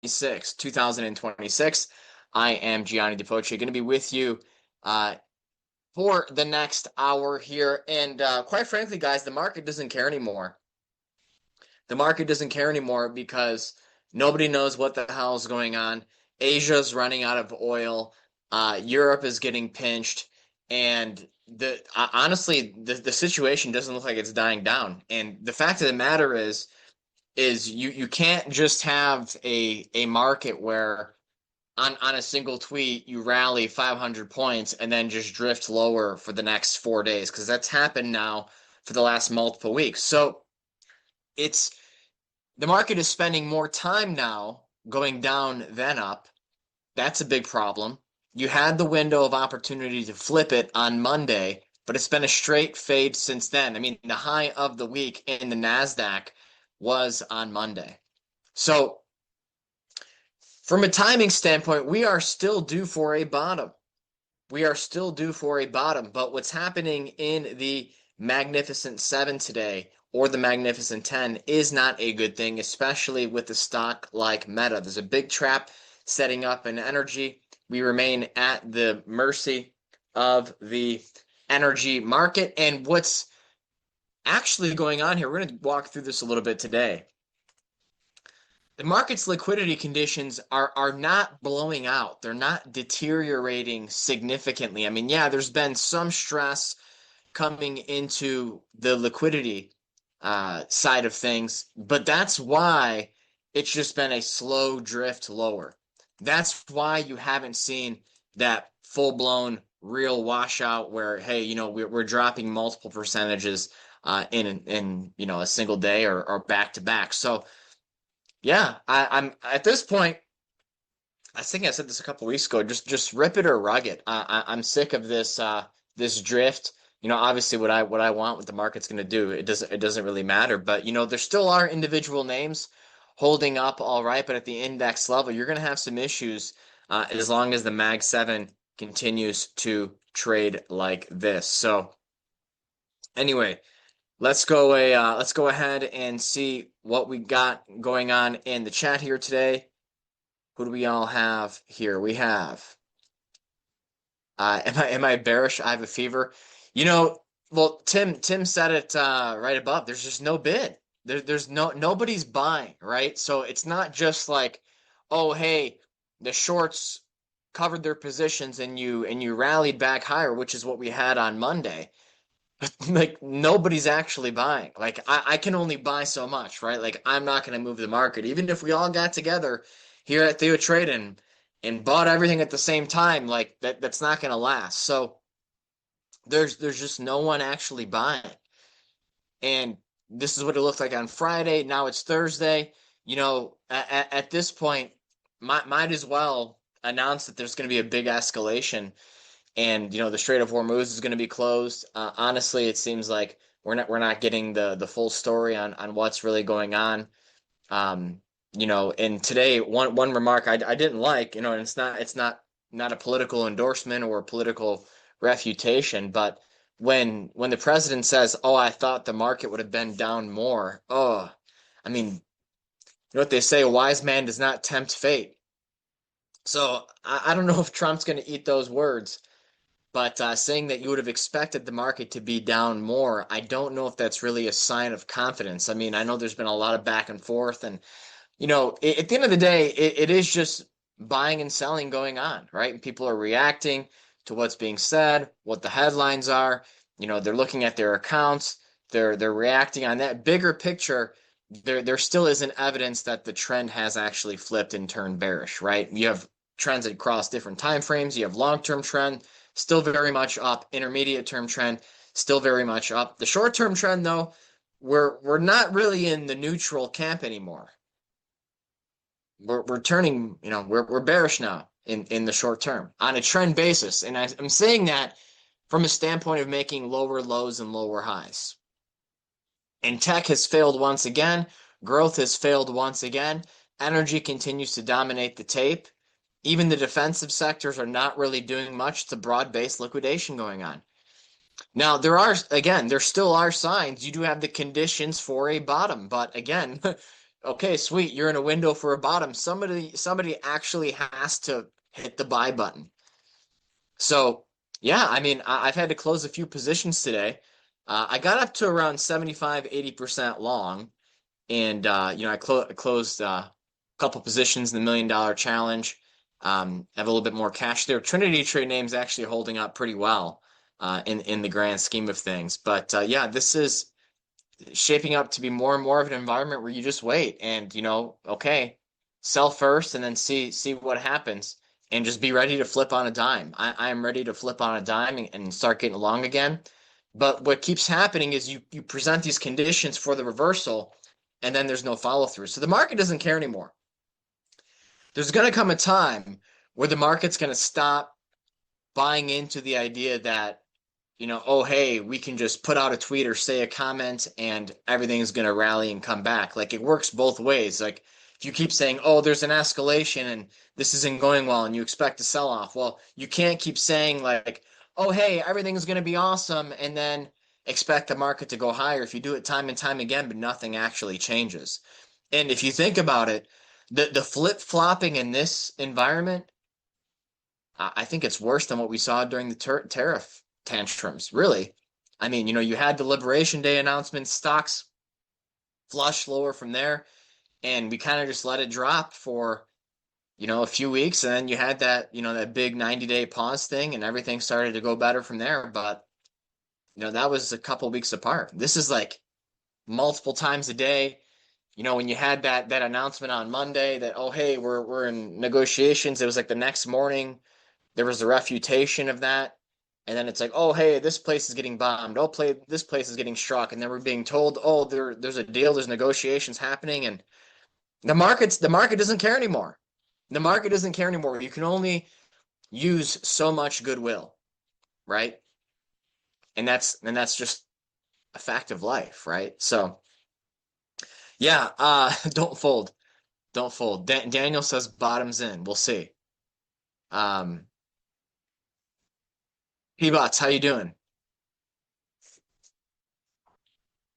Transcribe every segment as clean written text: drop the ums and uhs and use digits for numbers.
26, 2026. I am Gianni Di Poce, going to be with you for the next hour here. And quite frankly, guys, the market doesn't care anymore. The market doesn't care anymore because nobody knows what the hell is going on. Asia's running out of oil. Europe is getting pinched. And honestly, the situation doesn't look like it's dying down. And the fact of the matter is you can't just have a market where on a single tweet you rally 500 points and then just drift lower for the next 4 days, because that's happened now for the last multiple weeks. So it's the market is spending more time now going down than up. That's a big problem. You had the window of opportunity to flip it on Monday, but it's been a straight fade since then. I mean, the high of the week in the Nasdaq was on Monday. So from a timing standpoint, we are still due for a bottom. We are still due for a bottom, but what's happening in the Magnificent Seven today or the Magnificent 10 is not a good thing, especially with a stock like Meta. There's a big trap setting up in energy. We remain at the mercy of the energy market. And what's actually going on here, we're going to walk through this a little bit today. The market's liquidity conditions are not blowing out. They're not deteriorating significantly. I mean, yeah, there's been some stress coming into the liquidity side of things, but that's why it's just been a slow drift lower. That's why you haven't seen that full-blown real washout where, hey, you know, we're dropping multiple percentages in you know, a single day or back to back. So yeah, I'm at this point. I think I said this a couple weeks ago. Just rip it or rug it. I'm sick of this drift. You know, obviously what I want, what the market's going to do, it doesn't really matter. But you know, there still are individual names holding up all right. But at the index level, you're going to have some issues as long as the Mag 7 continues to trade like this. So anyway. Let's go ahead and see what we got going on in the chat here today. Who do we all have here? We have am I bearish? I have a fever. You know, well, Tim said it right above. There's just no bid. There's nobody's buying, right? So it's not just like, oh, hey, the shorts covered their positions and you rallied back higher, which is what we had on Monday. Like nobody's actually buying. Like I can only buy so much, right? Like I'm not going to move the market. Even if we all got together here at TheoTrade and bought everything at the same time, like that's not going to last. So there's just no one actually buying. And this is what it looked like on Friday. Now it's Thursday. You know, at this point, might as well announce that there's going to be a big escalation. And you know the Strait of Hormuz is going to be closed. Honestly, it seems like we're not getting the full story on what's really going on. You know, and today one remark I didn't like, you know, and it's not a political endorsement or a political refutation, but when the president says, "Oh, I thought the market would have been down more," oh, I mean, you know what they say, a wise man does not tempt fate. So I don't know if Trump's going to eat those words. But saying that you would have expected the market to be down more, I don't know if that's really a sign of confidence. I mean, I know there's been a lot of back and forth, and you know, at the end of the day, it is just buying and selling going on, right? And people are reacting to what's being said, what the headlines are. You know, they're looking at their accounts, they're reacting on that bigger picture. There still isn't evidence that the trend has actually flipped and turned bearish, right? You have trends across different time frames. You have long-term trend still very much up. Intermediate term trend, still very much up. The short term trend, though, we're not really in the neutral camp anymore. We're turning, you know, we're bearish now in the short term on a trend basis. And I'm saying that from a standpoint of making lower lows and lower highs. And tech has failed once again. Growth has failed once again. Energy continues to dominate the tape. Even the defensive sectors are not really doing much. It's a broad-based liquidation going on. Now, there still are signs. You do have the conditions for a bottom, but again, okay, sweet, you're in a window for a bottom. Somebody actually has to hit the buy button. So yeah, I mean, I've had to close a few positions today. I got up to around 75, 80% long, and I closed a couple positions in the $1 million challenge. Have a little bit more cash there. Trinity Trade name's actually holding up pretty well in the grand scheme of things. But yeah, this is shaping up to be more and more of an environment where you just wait and okay, sell first and then see what happens and just be ready to flip on a dime. I am ready to flip on a dime and start getting long again. But what keeps happening is you present these conditions for the reversal and then there's no follow through. So the market doesn't care anymore. There's going to come a time where the market's going to stop buying into the idea that oh, hey, we can just put out a tweet or say a comment and everything's going to rally and come back. Like it works both ways. Like if you keep saying, oh, there's an escalation and this isn't going well and you expect a sell off, well, you can't keep saying like, oh, hey, everything's going to be awesome and then expect the market to go higher if you do it time and time again, but nothing actually changes. And if you think about it, the flip-flopping in this environment, I think it's worse than what we saw during the tariff tantrums, really. I mean, you had the Liberation Day announcements, stocks flush lower from there, and we kind of just let it drop for, a few weeks, and then you had that, that big 90-day pause thing, and everything started to go better from there. But, that was a couple weeks apart. This is like multiple times a day. When you had that announcement on Monday that, oh, hey, we're in negotiations, it was like the next morning there was a refutation of that. And then it's like, oh, hey, this place is getting bombed. Oh, this place is getting struck. And then we're being told, oh, there's a deal, there's negotiations happening. And the market doesn't care anymore. The market doesn't care anymore. You can only use so much goodwill, right? And that's just a fact of life, right? So yeah, don't fold. Don't fold. Daniel says bottoms in. We'll see. Um, P-Bots, how you doing?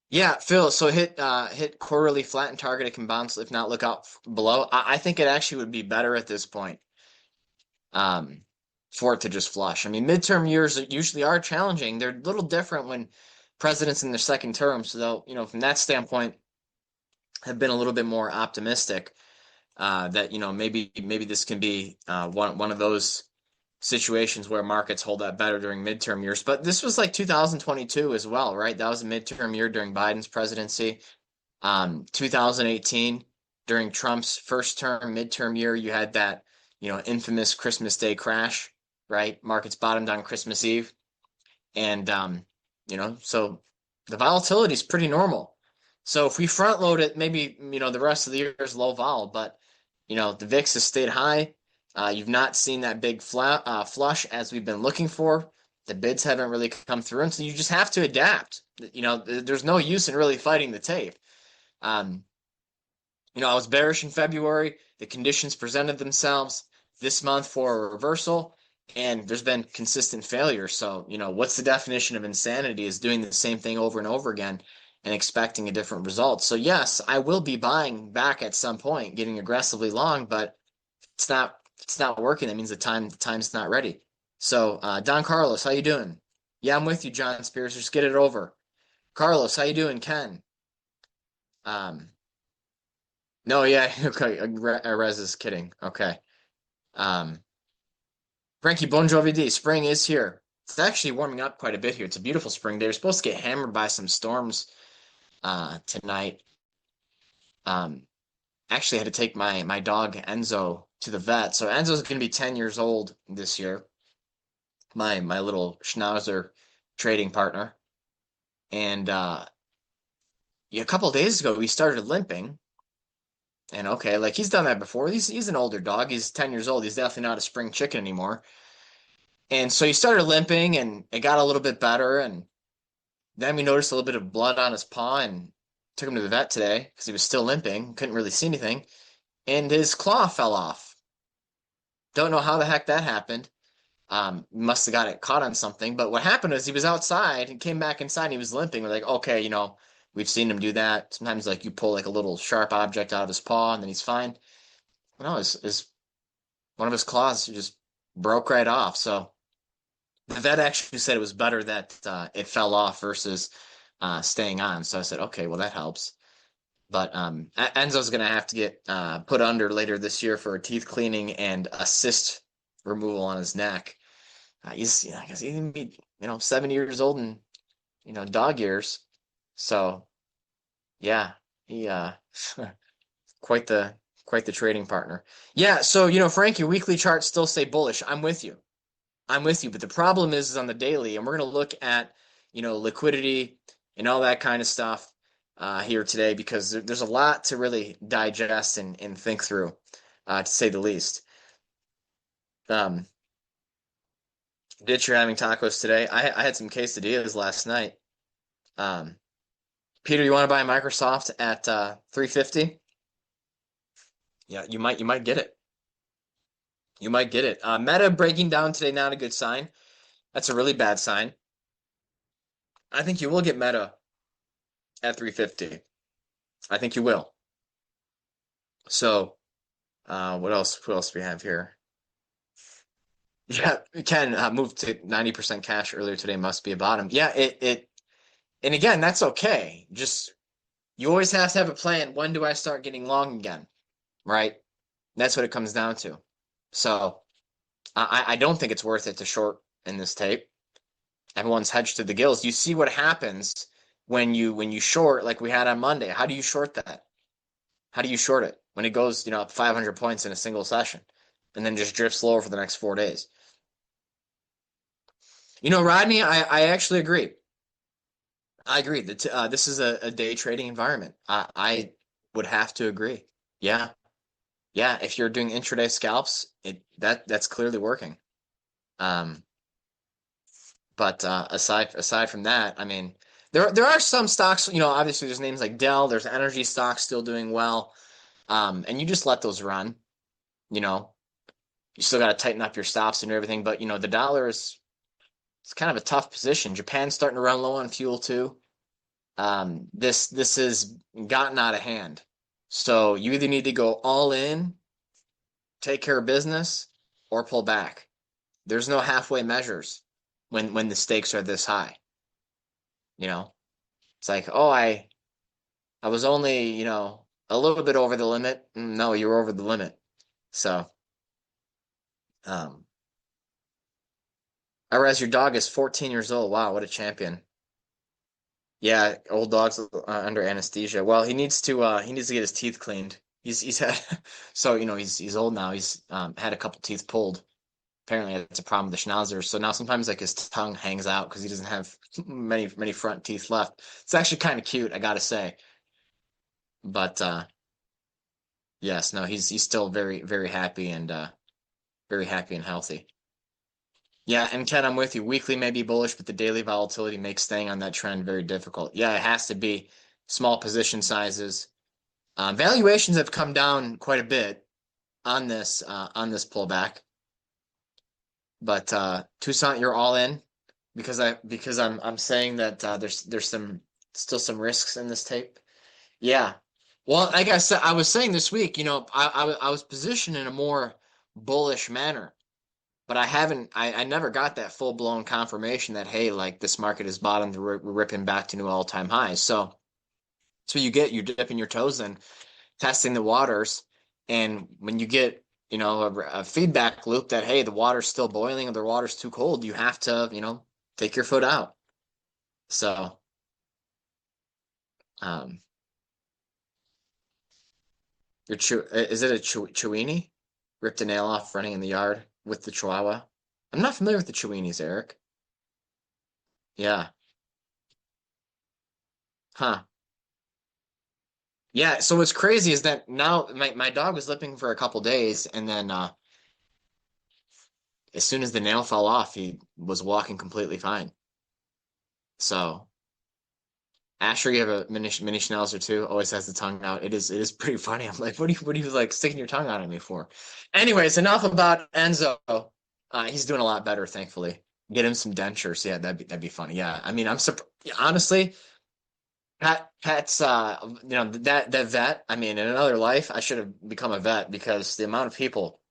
Yeah, Phil, so hit quarterly flat and target. It can bounce, if not, look out below. I think it actually would be better at this point um, for it to just flush. I mean, midterm years usually are challenging. They're a little different when presidents in their second term. So they'll, from that standpoint, have been a little bit more optimistic that, maybe this can be one of those situations where markets hold up better during midterm years. But this was like 2022 as well, right? That was a midterm year during Biden's presidency. 2018 during Trump's first term, midterm year, you had that, infamous Christmas Day crash, right? Markets bottomed on Christmas Eve. And, so the volatility is pretty normal. So if we front load it, maybe, the rest of the year is low vol, but, the VIX has stayed high. You've not seen that big flush as we've been looking for. The bids haven't really come through, and so you just have to adapt. There's no use in really fighting the tape. I was bearish in February. The conditions presented themselves this month for a reversal, and there's been consistent failure. So, what's the definition of insanity is doing the same thing over and over again and expecting a different result. So yes, I will be buying back at some point, getting aggressively long, but it's not working. That means the time's not ready. So Don Carlos, how you doing? Yeah, I'm with you, John Spears. Just get it over. Carlos, how you doing? Ken. No, yeah, okay. Rez is kidding. Okay. Frankie Bon Jovi D. Spring is here. It's actually warming up quite a bit here. It's a beautiful spring day. We're supposed to get hammered by some storms tonight. Actually had to take my dog Enzo to the vet. So Enzo's going to be 10 years old this year. My little Schnauzer trading partner. And a couple of days ago, he started limping. And okay, like he's done that before. He's an older dog. He's 10 years old. He's definitely not a spring chicken anymore. And so he started limping and it got a little bit better. And then we noticed a little bit of blood on his paw and took him to the vet today because he was still limping. Couldn't really see anything. And his claw fell off. Don't know how the heck that happened. Must have got it caught on something. But what happened was he was outside and came back inside and he was limping. We're like, okay, We've seen him do that. Sometimes like you pull like a little sharp object out of his paw and then he's fine. No, his one of his claws just broke right off. So the vet actually said it was better that it fell off versus staying on. So I said, okay, well that helps. But Enzo's going to have to get put under later this year for teeth cleaning and a cyst removal on his neck. He's, I guess he's going to be, 70 years old and, dog years. So, yeah, he quite the trading partner. Yeah, so, Frank, your weekly charts still say bullish. I'm with you. But the problem is on the daily, and we're going to look at, liquidity and all that kind of stuff here today because there's a lot to really digest and think through, to say the least. Ditch, you're having tacos today. I had some quesadillas last night. Peter, you want to buy Microsoft at 350? Yeah, you might get it. You might get it. Meta breaking down today, not a good sign. That's a really bad sign. I think you will get Meta at 350. I think you will. So, what else? What else do we have here? Yeah, Ken moved to 90% cash earlier today. Must be a bottom. Yeah, and again, that's okay. Just you always have to have a plan. When do I start getting long again? Right? That's what it comes down to. So, I don't think it's worth it to short in this tape. Everyone's hedged to the gills. You see what happens when you short like we had on Monday. How do you short that? How do you short it when it goes, up 500 points in a single session and then just drifts lower for the next 4 days? Rodney, I actually agree. I agree that this is a day trading environment. I would have to agree. Yeah. Yeah, if you're doing intraday scalps, that's clearly working. But aside from that, I mean, there are some stocks, obviously there's names like Dell, there's energy stocks still doing well. And you just let those run, you still got to tighten up your stops and everything, but the dollar it's kind of a tough position. Japan's starting to run low on fuel too. This has gotten out of hand. So you either need to go all in, take care of business, or pull back. There's no halfway measures when the stakes are this high. It's like, oh, I was only, a little bit over the limit. No, you were over the limit. So, I realize your dog is 14 years old. Wow, what a champion. Yeah, old dog's under anesthesia. Well, he needs to get his teeth cleaned. He's had so he's old now. He's had a couple teeth pulled. Apparently, it's a problem with the schnauzer. So now sometimes like his tongue hangs out because he doesn't have many front teeth left. It's actually kind of cute, I gotta say. But yes, no, he's still very happy and healthy. Yeah, and Ken, I'm with you. Weekly may be bullish, but the daily volatility makes staying on that trend very difficult. Yeah, it has to be small position sizes. Valuations have come down quite a bit on this pullback. But Toussaint, you're all in because I'm saying that there's still some risks in this tape. Yeah. Well, like I said, I was saying this week, I was positioned in a more bullish manner. But I never got that full blown confirmation that, hey, like this market is bottomed, we're ripping back to new all time highs. So you get, you're dipping your toes in, testing the waters. And when you get, a feedback loop that, hey, the water's still boiling or the water's too cold, you have to, take your foot out. So, is it a Chiweenie? Ripped a nail off running in the yard with the Chihuahua? I'm not familiar with the Chiweenies, Eric. Yeah. Huh. Yeah, so what's crazy is that now my dog was limping for a couple days, and then as soon as the nail fell off, he was walking completely fine. So Asher, you have a mini schnauzer too. Always has the tongue out. It is pretty funny. I'm like, what are you like sticking your tongue out at me for? Anyways, enough about Enzo. He's doing a lot better, thankfully. Get him some dentures. Yeah, that'd be funny. Yeah, I mean, I'm surprised. Honestly, Pat's, that vet. I mean, in another life, I should have become a vet because the amount of people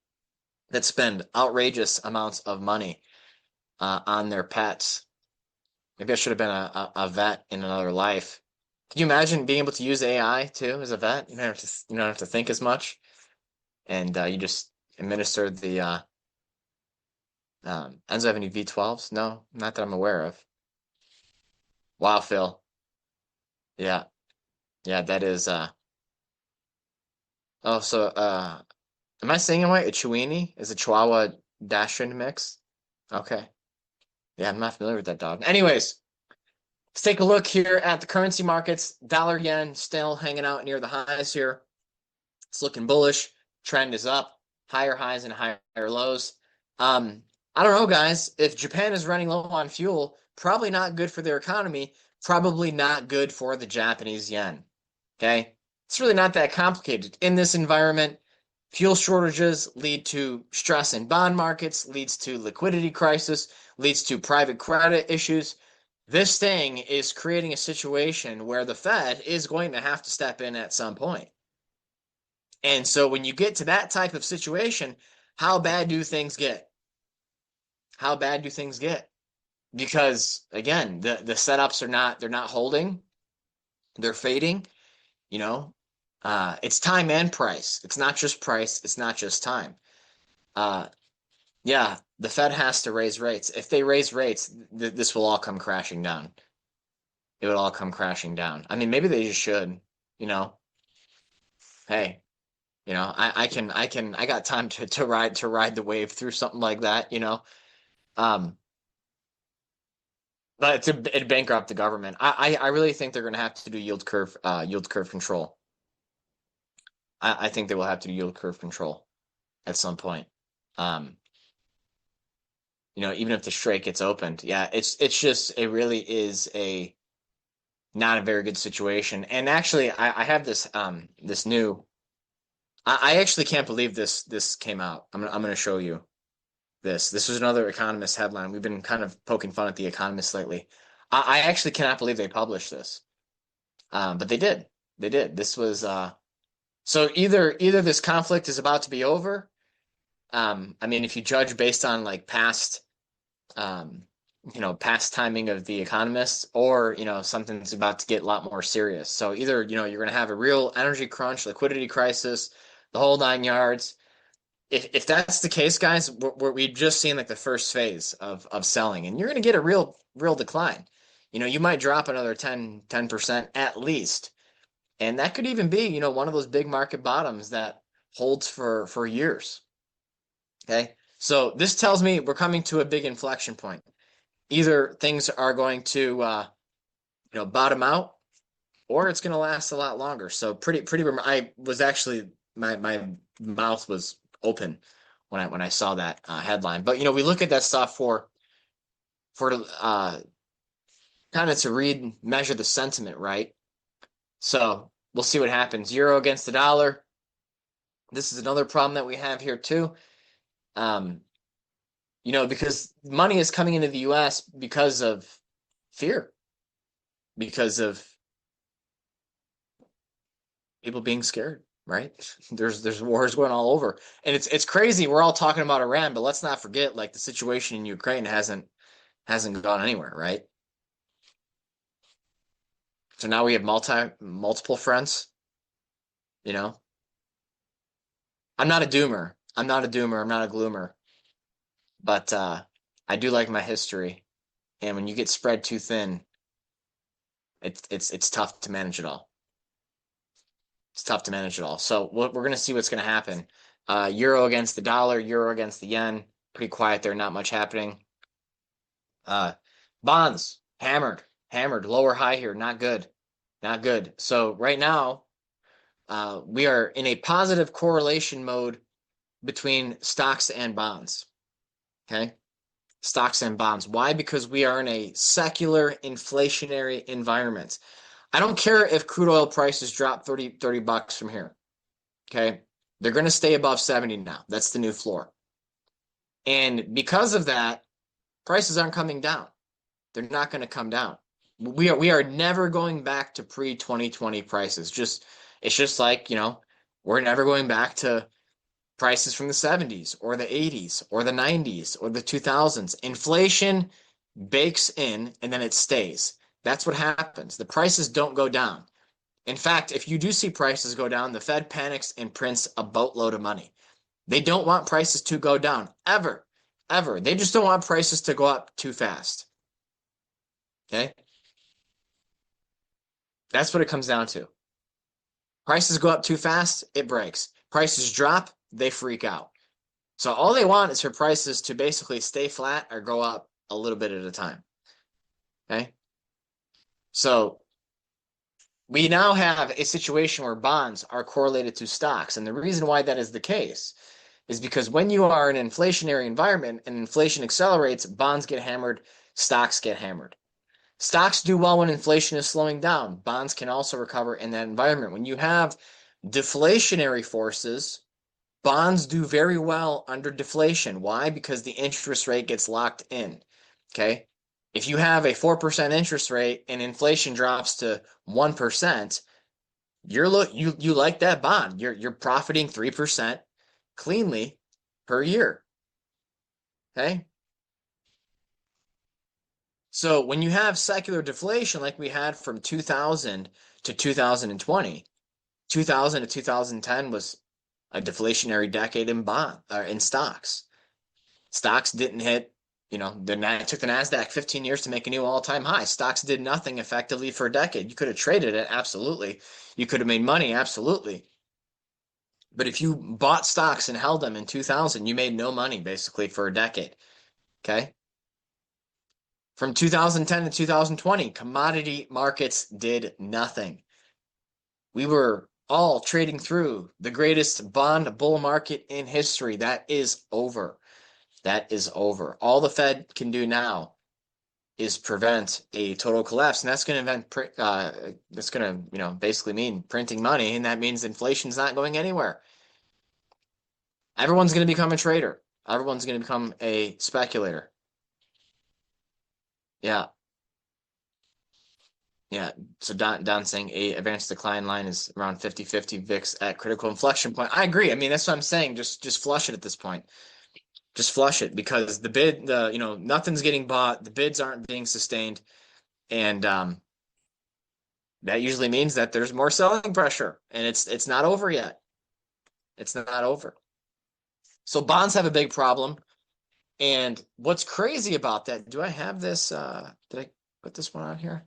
that spend outrageous amounts of money on their pets. Maybe I should have been a vet in another life. Can you imagine being able to use AI too as a vet? You don't have to think as much, and you just administer the. Enzo have any V12s? No, not that I'm aware of. Wow, Phil. Yeah, yeah, that is. Oh, so am I saying it right? A Chiweenie is a Chihuahua Dachshund mix. Okay. Yeah, I'm not familiar with that dog. Anyways, let's take a look here at the currency markets. Dollar yen still hanging out near the highs here. It's looking bullish. Trend is up. Higher highs and higher lows. I don't know, guys. If Japan is running low on fuel, probably not good for their economy. Probably not good for the Japanese yen. Okay? It's really not that complicated. In this environment, fuel shortages lead to stress in bond markets, leads to liquidity crisis, leads to private credit issues. This thing is creating a situation where the Fed is going to have to step in at some point. And so when you get to that type of situation, how bad do things get? How bad do things get? Because again, the setups are not, they're not holding, they're fading, you know. It's time and price. It's not just price, it's not just time. Yeah, the Fed has to raise rates. If they raise rates, this will all come crashing down. It would all come crashing down. I mean, maybe they just should, you know. Hey, I got time to ride the wave through something like that, you know. Um, but it'd bankrupt the government. I really think they're gonna have to do yield curve control. I think they will have to do yield curve control at some point. Um, even if the straight gets opened, yeah, it's just it really is a not a very good situation. And actually, I have this new. I actually can't believe this came out. I'm gonna show you this. This was another Economist headline. We've been kind of poking fun at the Economist lately. I actually cannot believe they published this. But they did. They did. This was so either this conflict is about to be over. I mean, if you judge based on like um, past timing of the Economist, or something's about to get a lot more serious. So either you're going to have a real energy crunch, liquidity crisis, the whole nine yards. If that's the case, guys, we've just seen like the first phase of selling, and you're going to get a real decline. You might drop another 10% at least, and that could even be one of those big market bottoms that holds for years. Okay, so this tells me we're coming to a big inflection point. Either things are going to bottom out, or it's going to last a lot longer. So pretty. I was actually my mouth was open when I saw that headline. But we look at that stuff for kind of to measure the sentiment, right? So we'll see what happens. Euro against the dollar. This is another problem that we have here too. Because money is coming into the U.S. because of fear, because of people being scared, right? There's wars going all over, and it's crazy. We're all talking about Iran, but let's not forget like the situation in Ukraine hasn't gone anywhere, right? So now we have multiple fronts. You know, I'm not a doomer. I'm not a doomer. I'm not a gloomer, but I do like my history, and when you get spread too thin, it's tough to manage it all. It's tough to manage it all. So we're going to see what's going to happen. Euro against the dollar, euro against the yen. Pretty quiet there. Not much happening. Bonds hammered, lower high here. Not good, not good. So right now, we are in a positive correlation mode between stocks and bonds. Okay, stocks and bonds. Why? Because we are in a secular inflationary environment. I don't care if crude oil prices drop 30 bucks from here. Okay, they're going to stay above 70 now. That's the new floor. And because of that, prices aren't coming down. They're not going to come down. We are never going back to pre-2020 prices. It's just like, we're never going back to prices from the 70s or the 80s or the 90s or the 2000s. Inflation bakes in and then it stays. That's what happens. The prices don't go down. In fact, if you do see prices go down, the Fed panics and prints a boatload of money. They don't want prices to go down ever, ever. They just don't want prices to go up too fast. Okay? That's what it comes down to. Prices go up too fast, it breaks. Prices drop, they freak out. So all they want is for prices to basically stay flat or go up a little bit at a time. Okay? So we now have a situation where bonds are correlated to stocks. And the reason why that is the case is because when you are in an inflationary environment and inflation accelerates, bonds get hammered, stocks get hammered. Stocks do well when inflation is slowing down. Bonds can also recover in that environment. When you have deflationary forces, bonds do very well under deflation. Why? Because the interest rate gets locked in. Okay? If you have a 4% interest rate and inflation drops to 1%, you like that bond. You're profiting 3% cleanly per year. Okay? So when you have secular deflation like we had from 2000 to 2020, 2000 to 2010 was a deflationary decade in stocks. Stocks didn't hit, it took the Nasdaq 15 years to make a new all-time high. Stocks did nothing effectively for a decade. You could have traded it, absolutely. You could have made money, absolutely. But if you bought stocks and held them in 2000, you made no money basically for a decade. Okay? From 2010 to 2020, commodity markets did nothing. We were all trading through the greatest bond bull market in history. That is over. That is over. All the Fed can do now is prevent a total collapse, and that's going to basically mean printing money, and that means inflation's not going anywhere. Everyone's going to become a trader. Everyone's going to become a speculator. Yeah. Yeah. So Don saying a advanced decline line is around 50-50 VIX at critical inflection point. I agree. I mean, that's what I'm saying. Just flush it at this point. Just flush it because nothing's getting bought. The bids aren't being sustained. And that usually means that there's more selling pressure, and it's not over yet. It's not over. So bonds have a big problem. And what's crazy about that, do I have this? Did I put this one on here?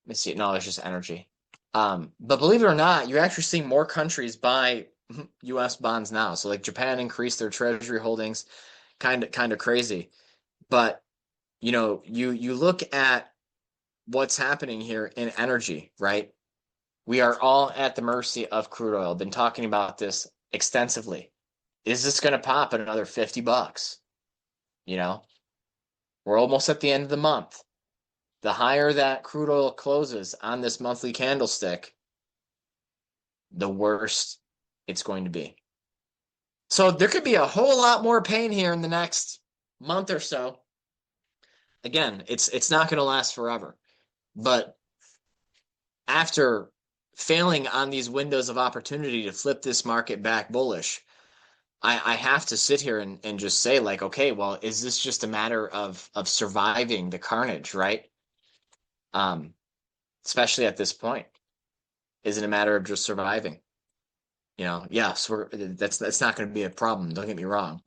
Let me see. No, it's just energy. But believe it or not, you're actually seeing more countries buy U.S. bonds now. So like Japan increased their treasury holdings, kind of crazy. But you look at what's happening here in energy, right? We are all at the mercy of crude oil. Been talking about this extensively. Is this going to pop at another $50? We're almost at the end of the month. The higher that crude oil closes on this monthly candlestick, the worse it's going to be. So there could be a whole lot more pain here in the next month or so. Again, it's not going to last forever. But after failing on these windows of opportunity to flip this market back bullish, I have to sit here and just say, like, okay, well, is this just a matter of surviving the carnage, right? Especially at this point. Is it a matter of just surviving? Yes, that's not going to be a problem. Don't get me wrong.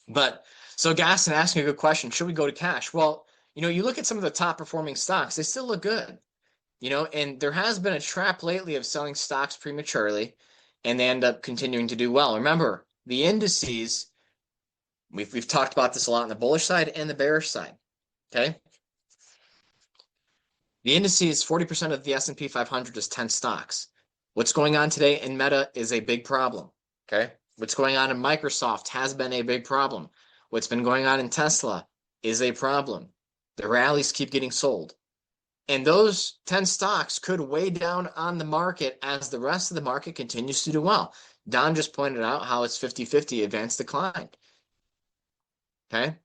But so Gaston asking a good question: should we go to cash? Well, you look at some of the top performing stocks; they still look good. And there has been a trap lately of selling stocks prematurely, and they end up continuing to do well. Remember, the indices. We've talked about this a lot on the bullish side and the bearish side. Okay. The indices, 40% of the S&P 500 is 10 stocks. What's going on today in Meta is a big problem, okay? What's going on in Microsoft has been a big problem. What's been going on in Tesla is a problem. The rallies keep getting sold. And those 10 stocks could weigh down on the market as the rest of the market continues to do well. Don just pointed out how it's 50-50 advanced decline, okay?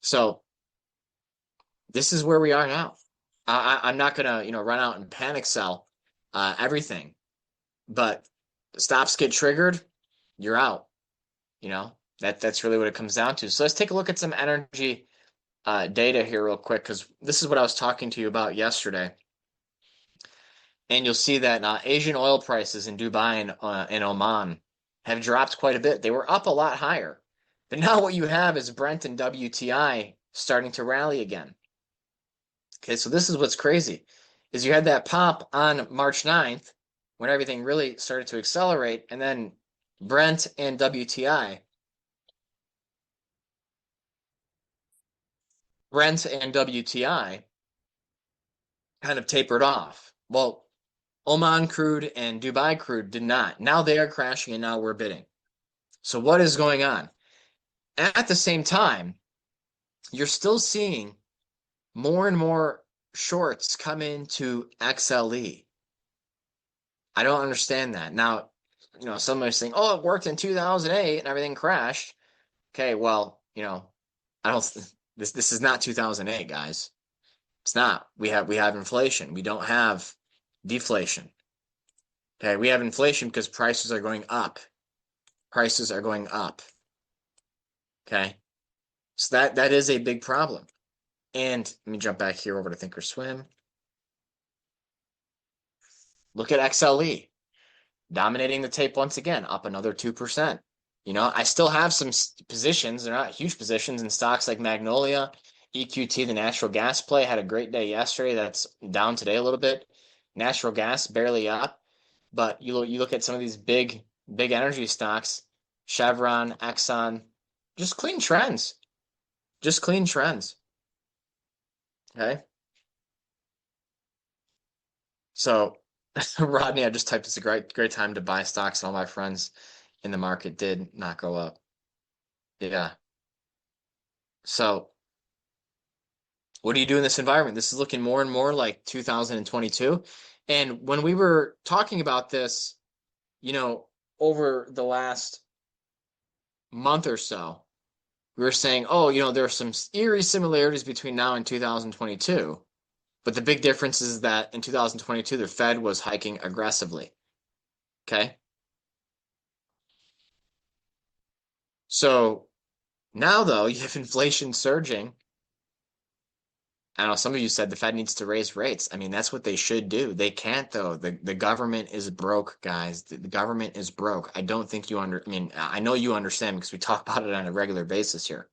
So this is where we are now. I'm not gonna, run out and panic sell everything, but stops get triggered, you're out. That's really what it comes down to. So let's take a look at some energy data here real quick, because this is what I was talking to you about yesterday. And you'll see that Asian oil prices in Dubai and Oman have dropped quite a bit. They were up a lot higher. But now what you have is Brent and WTI starting to rally again. Okay, so this is what's crazy, is you had that pop on March 9th when everything really started to accelerate, and then Brent and WTI kind of tapered off. Well, Oman crude and Dubai crude did not. Now they are crashing and now we're bidding. So what is going on? At the same time, you're still seeing more and more shorts come into XLE. I don't understand that. Now, somebody's saying, "Oh, it worked in 2008 and everything crashed." Okay, well, I don't. This is not 2008, guys. It's not. We have inflation. We don't have deflation. Okay, we have inflation because prices are going up. Prices are going up. Okay, so that is a big problem. And let me jump back here over to Thinkorswim. Look at XLE dominating the tape once again, up another 2%. I still have some positions. They're not huge positions in stocks like Magnolia, EQT, the natural gas play. Had a great day yesterday. That's down today a little bit. Natural gas barely up, but you look at some of these big energy stocks, Chevron, Exxon, just clean trends. Just clean trends. Okay. So Rodney, I just typed it's a great time to buy stocks, and all my friends in the market did not go up. Yeah. So what do you do in this environment? This is looking more and more like 2022. And when we were talking about this, over the last month or so, we were saying, oh, there are some eerie similarities between now and 2022. But the big difference is that in 2022, the Fed was hiking aggressively. Okay. So now, though, you have inflation surging. I know some of you said the Fed needs to raise rates. I mean, that's what they should do. They can't, though. The government is broke, guys. The government is broke. I don't think I know you understand because we talk about it on a regular basis here.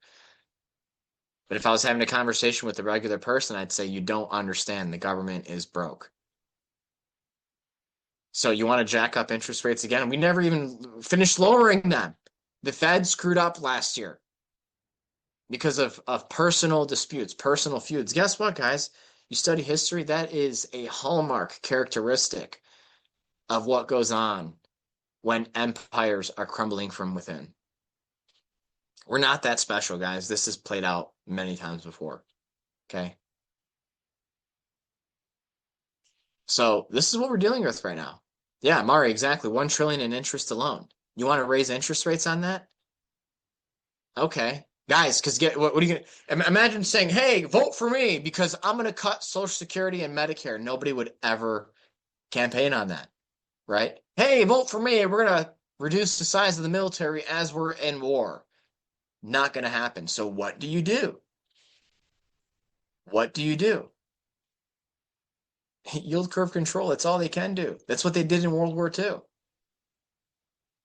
But if I was having a conversation with a regular person, I'd say you don't understand. The government is broke. So you want to jack up interest rates again? We never even finished lowering them. The Fed screwed up last year because of personal disputes, personal feuds. Guess what, guys? You study history, that is a hallmark characteristic of what goes on when empires are crumbling from within. We're not that special, guys. This has played out many times before. Okay. So this is what we're dealing with right now. Yeah, Mari, exactly. 1 trillion in interest alone. You want to raise interest rates on that? Okay. Guys, because what are you gonna imagine saying, hey, vote for me because I'm gonna cut Social Security and Medicare. Nobody would ever campaign on that, right? Hey, vote for me. We're gonna reduce the size of the military as we're in war. Not gonna happen. So what do you do? What do you do? Yield curve control. That's all they can do. That's what they did in World War II.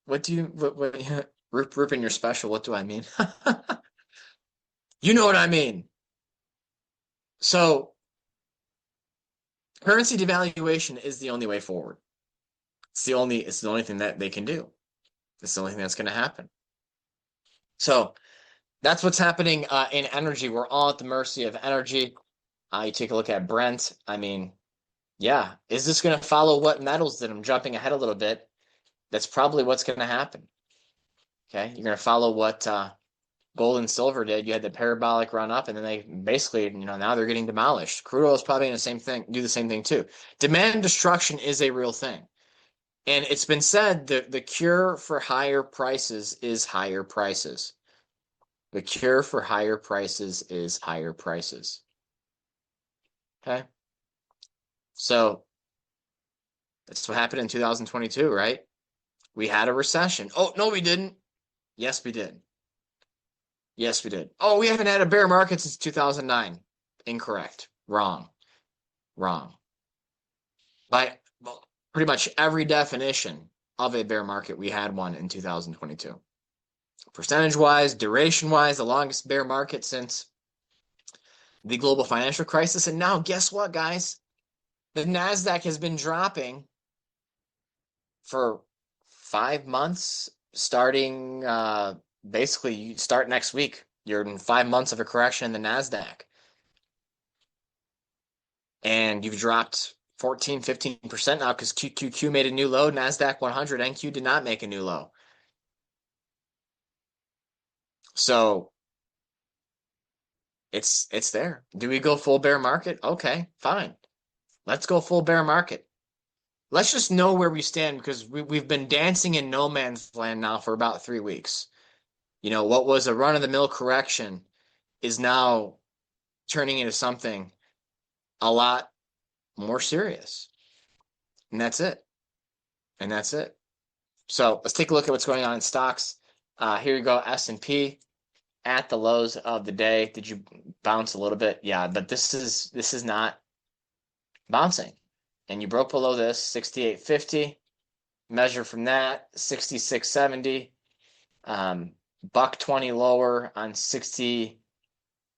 What do you Rip in your special? What do I mean? You know what I mean. So currency devaluation is the only way forward. It's the only thing that they can do. It's the only thing that's going to happen. So that's what's happening in energy. We're all at the mercy of energy. You take a look at Brent. I mean, yeah, is this going to follow what metals did? I'm jumping ahead a little bit. That's probably what's going to happen. Okay, you're going to follow what gold and silver did. You had the parabolic run up, and then they basically, now they're getting demolished. Crude oil is probably do the same thing too. Demand destruction is a real thing. And it's been said that the cure for higher prices is higher prices. The cure for higher prices is higher prices. Okay. So that's what happened in 2022, right? We had a recession. Oh, no, we didn't. Yes, we did. Yes, we did. Oh, we haven't had a bear market since 2009. Incorrect. Wrong. Wrong. By pretty much every definition of a bear market, we had one in 2022. Percentage-wise, duration-wise, the longest bear market since the global financial crisis. And now, guess what, guys? The Nasdaq has been dropping for 5 months, starting basically you start next week. You're in 5 months of a correction in the Nasdaq. And you've dropped 14, 15% now because QQQ made a new low. Nasdaq 100 NQ did not make a new low. So it's there. Do we go full bear market? Okay, fine. Let's go full bear market. Let's just know where we stand because we've been dancing in no man's land now for about 3 weeks. You know, what was a run-of-the-mill correction is now turning into something a lot more serious. And that's it. And that's it. So let's take a look at what's going on in stocks. Here you go, S&P at the lows of the day. Did you bounce a little bit? Yeah, but this is not bouncing. And you broke below this, 68.50. Measure from that, 66.70. Buck 20 lower on 60.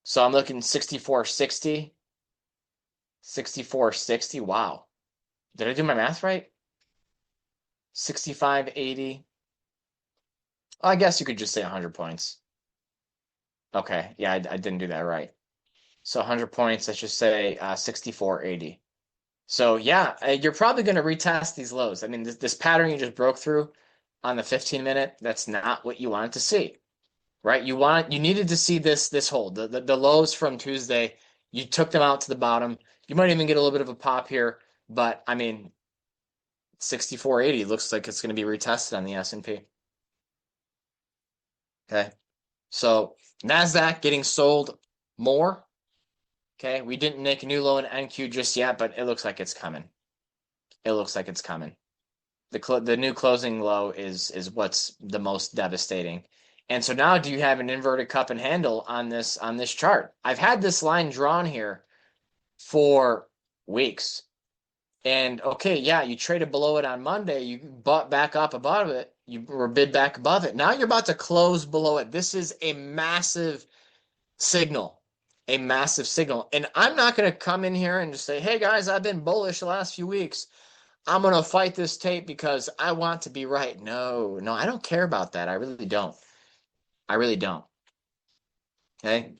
So I'm looking 64.60. 64.60. Wow. Did I do my math right? 65.80. I guess you could just say 100 points. Okay, yeah, I didn't do that right. So 100 points, let's just say 64.80. So yeah, you're probably going to retest these lows. I mean, this pattern you just broke through on the 15-minute, that's not what you wanted to see, right? You needed to see this hold. The lows from Tuesday, you took them out to the bottom. You might even get a little bit of a pop here, but I mean, 64.80 looks like it's going to be retested on the S&P. Okay. So Nasdaq getting sold more. Okay, we didn't make a new low in NQ just yet, but it looks like it's coming. It looks like it's coming. The new closing low is what's the most devastating. And so now, do you have an inverted cup and handle on this chart? I've had this line drawn here for weeks. And okay, yeah, you traded below it on Monday. You bought back up above it. You were bid back above it. Now you're about to close below it. This is a massive signal, a massive signal. And I'm not going to come in here and just say, hey guys, I've been bullish the last few weeks. I'm going to fight this tape because I want to be right. No, I don't care about that. I really don't. I really don't. Okay.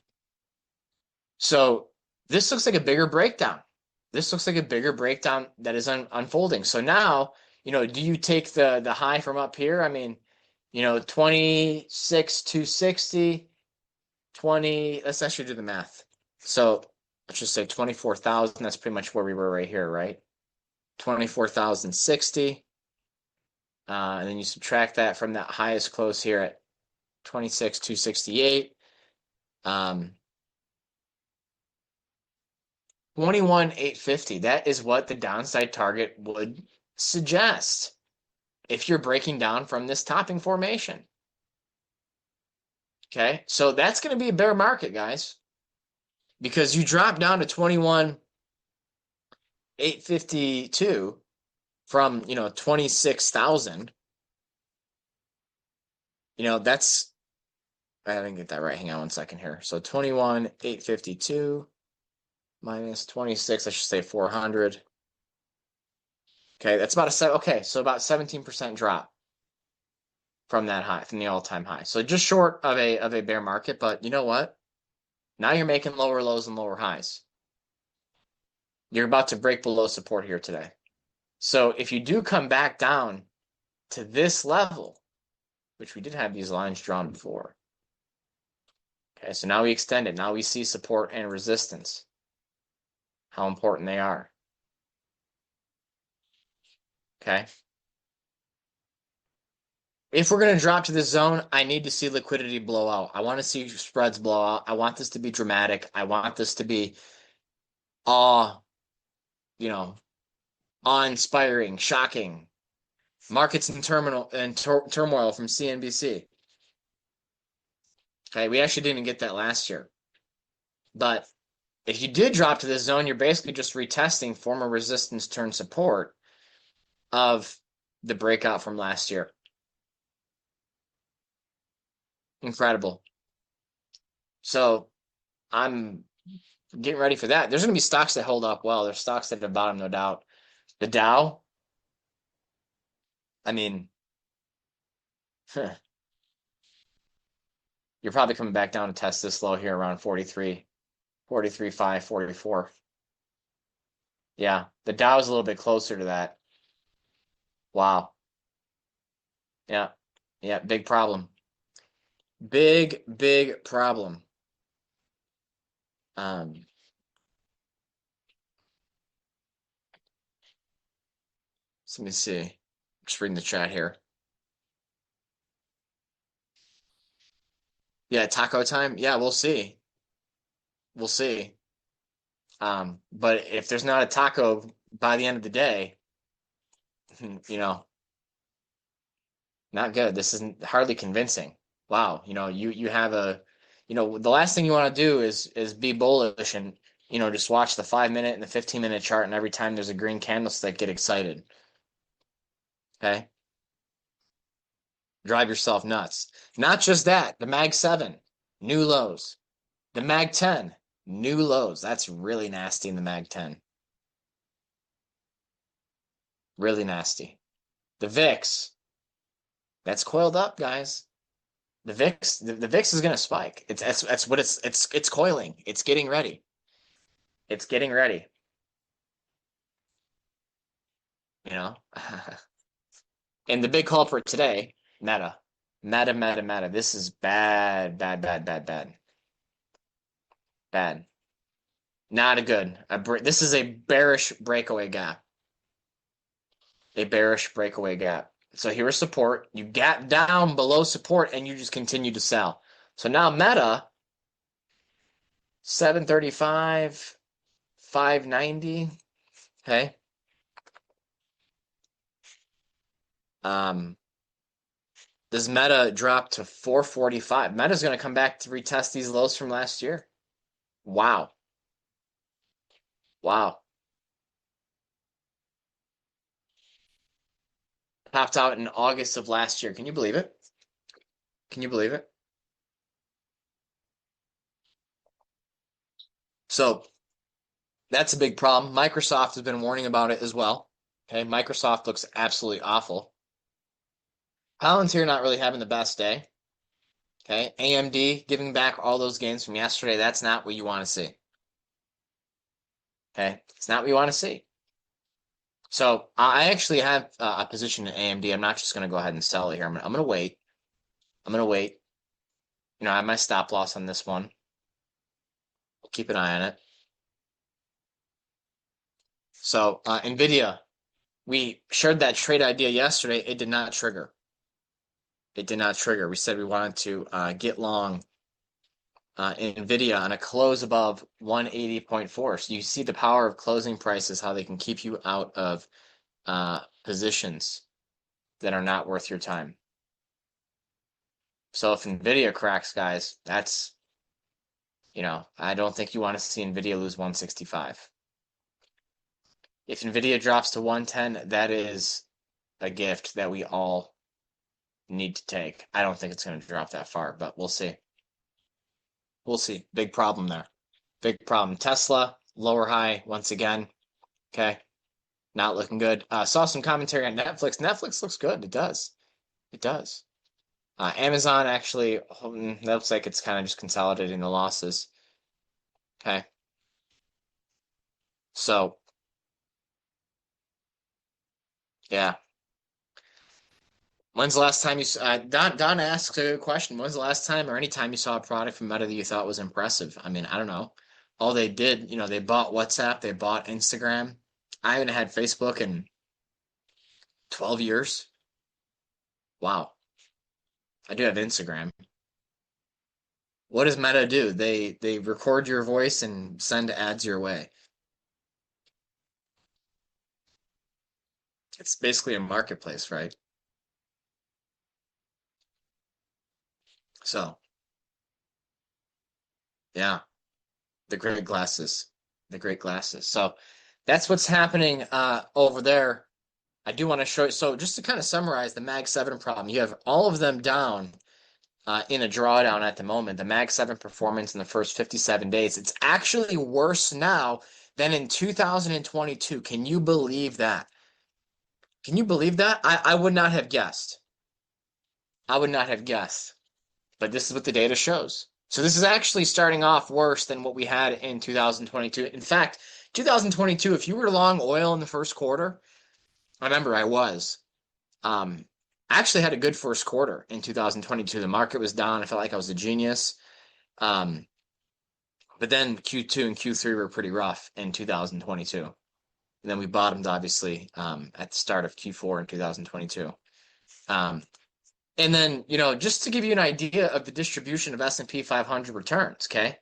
So this looks like a bigger breakdown. This looks like a bigger breakdown that is unfolding. So now, do you take the high from up here? I mean, 26,260, 20, let's actually do the math. So let's just say 24,000. That's pretty much where we were right here, right? 24,060. And then you subtract that from that highest close here at 26,268. 21,850. That is what the downside target would suggest if you're breaking down from this topping formation. Okay, so that's going to be a bear market, guys, because you drop down to 21,852 from 26,000. That's, I didn't get that right. Hang on one second here. So 21,852 minus 26, I should say 400. Okay, that's about so about 17% drop from that high, from the all-time high. So just short of a bear market, but you know what? Now you're making lower lows and lower highs. You're about to break below support here today. So if you do come back down to this level, which we did have these lines drawn before. Okay, so now we extend it. Now we see support and resistance. How important they are. Okay. If we're going to drop to this zone, I need to see liquidity blow out. I want to see spreads blow out. I want this to be dramatic. I want this to be awe, you know, awe-inspiring, shocking. Markets in turmoil from CNBC. Okay, we actually didn't get that last year. But if you did drop to this zone, you're basically just retesting former resistance turn support of the breakout from last year. Incredible. So I'm getting ready for that. There's going to be stocks that hold up well. There's stocks that have bottomed, no doubt. The Dow, I mean, you're probably coming back down to test this low here around 43, 43.5, 44. Yeah, the Dow is a little bit closer to that. Wow. Yeah. Yeah, big problem. Big problem. Um, so let me see. Just reading the chat here. Yeah, taco time. Yeah, we'll see. We'll see. But if there's not a taco by the end of the day, you know, not good. This isn't hardly convincing. Wow, you have the last thing you want to do is be bullish and just watch the 5 minute and the 15-minute chart, and every time there's a green candlestick, get excited. Okay? Drive yourself nuts. Not just that, the Mag 7, new lows. The Mag 10, new lows. That's really nasty in the Mag 10. Really nasty. The VIX, that's coiled up, guys. The VIX is gonna spike. That's what it's coiling. It's getting ready. It's getting ready. You know? And the big culprit today, Meta. Meta. This is bad. Bad. Not a good. This is a bearish breakaway gap. A bearish breakaway gap. So here's support. You gap down below support and you just continue to sell. So now Meta, 735, 590. Okay. Does Meta drop to 445? Meta's going to come back to retest these lows from last year. Wow. Wow. Topped out in August of last year. Can you believe it? Can you believe it? So that's a big problem. Microsoft has been warning about it as well. Okay, Microsoft looks absolutely awful. Palantir not really having the best day. Okay, AMD giving back all those gains from yesterday. That's not what you want to see. Okay, it's not what you want to see. So I actually have a position in AMD. I'm not just going to go ahead and sell it here. I'm going to wait. I'm going to wait. I have my stop loss on this one. We'll keep an eye on it. So NVIDIA, we shared that trade idea yesterday. It did not trigger. It did not trigger. We said we wanted to get long NVIDIA on a close above 180.4. So you see the power of closing prices, how they can keep you out of positions that are not worth your time. So if NVIDIA cracks, guys, that's, I don't think you want to see NVIDIA lose 165. If NVIDIA drops to 110, that is a gift that we all need to take. I don't think it's going to drop that far, but we'll see. We'll see. Big problem there. Big problem. Tesla, lower high once again. Okay. Not looking good. Saw some commentary on Netflix. Netflix looks good. It does. It does. Amazon actually, that looks like it's kind of just consolidating the losses. Okay. So, yeah. When's the last time you saw, Don asks a good question. When's the last time or any time you saw a product from Meta that you thought was impressive? I mean, I don't know. All they did, they bought WhatsApp, they bought Instagram. I haven't had Facebook in 12 years. Wow. I do have Instagram. What does Meta do? They record your voice and send ads your way. It's basically a marketplace, right? So, yeah, the great glasses, the great glasses. So that's what's happening over there. I do want to show you. So just to kind of summarize the Mag 7 problem, you have all of them down in a drawdown at the moment. The Mag 7 performance in the first 57 days, it's actually worse now than in 2022. Can you believe that? Can you believe that? I would not have guessed. I would not have guessed. But this is what the data shows. So this is actually starting off worse than what we had in 2022. In fact, 2022, if you were long oil in the first quarter, I remember I was. I actually had a good first quarter in 2022. The market was down. I felt like I was a genius. But then Q2 and Q3 were pretty rough in 2022. And then we bottomed, obviously, at the start of Q4 in 2022. And then, just to give you an idea of the distribution of S&P 500 returns, okay?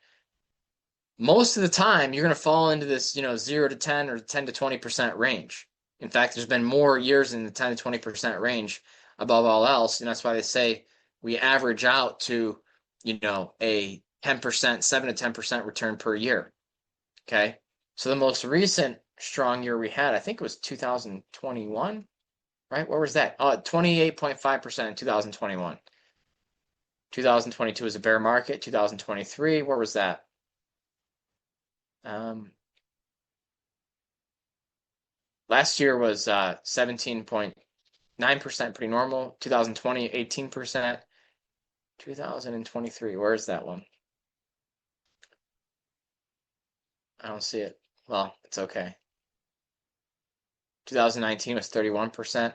Most of the time, you're going to fall into this, 0 to 10 or 10 to 20% range. In fact, there's been more years in the 10 to 20% range above all else. And that's why they say we average out to, a 10%, 7 to 10% return per year. Okay. So the most recent strong year we had, I think it was 2021, right? Where was that? Oh, 28.5% in 2021. 2022 was a bear market. 2023, where was that? Last year was 17.9%, pretty normal. 2020, 18%. 2023, where is that one? I don't see it. Well, it's okay. 2019 was 31%.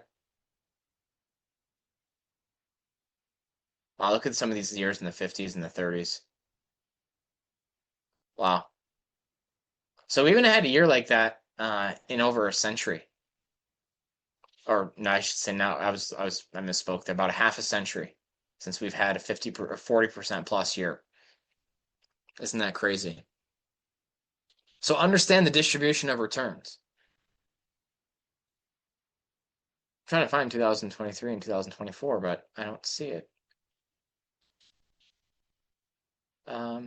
Wow, look at some of these years in the 50s and the 30s. Wow. So we haven't had a year like that in over a century. Or no, I should say now I misspoke there, about a half a century since we've had a 50 or 40% plus year. Isn't that crazy? So understand the distribution of returns. I'm trying to find 2023 and 2024, but I don't see it. Oh,